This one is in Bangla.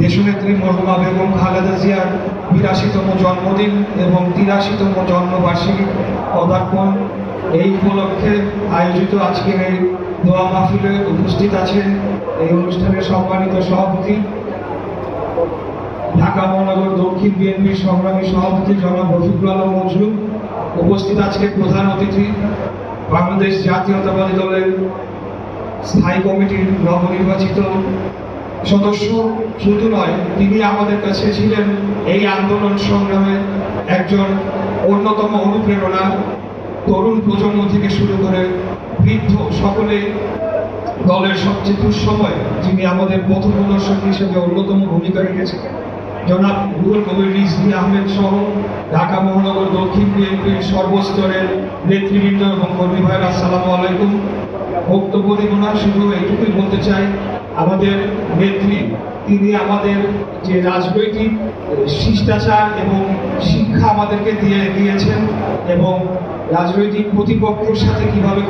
দেশনেত্রী মরহুমা বেগম খালেদা জিয়ার ৮২তম জন্মদিন এবং ৮৩তম জন্মবার্ষিকী পদার্পণ এই উপলক্ষে আয়োজিত আজকের এই দোয়া মাহফিলে উপস্থিত আছেন এই অনুষ্ঠানের সম্মানিত সভাপতি ঢাকা মহানগর দক্ষিণ বিএনপির সংগ্রামী সভাপতি জনাব রফিকুল আলম মজলুম, উপস্থিত আজকের প্রধান অতিথি বাংলাদেশ জাতীয়তাবাদী দলের স্থায়ী কমিটির নবনির্বাচিত সদস্য। শুধু নয়, তিনি আমাদের কাছে ছিলেন এই আন্দোলন সংগ্রামে একজন অন্যতম অনুপ্রেরণা। তরুণ প্রজন্ম থেকে শুরু করে বৃদ্ধ সকলে দলের সবচেয়ে দুঃসময় যিনি আমাদের পথ প্রদর্শক হিসেবে অন্যতম ভূমিকা রেখেছেন জনাব রুহুল কবির রিজভী আহমেদ সহ ঢাকা মহানগর দক্ষিণ বিএনপির সর্বস্তরের নেতৃবৃন্দ এবং কর্মী ভাইরা আসসালামু আলাইকুম। বক্তব্য দেব না, শুধু এইটুকুই বলতে চাই, আমাদের নেত্রী তিনি আমাদের যে রাজনৈতিক শিষ্টাচার এবং শিক্ষা আমাদেরকে দিয়েছেন এবং রাজনৈতিক প্রতিপক্ষের সাথে কিভাবে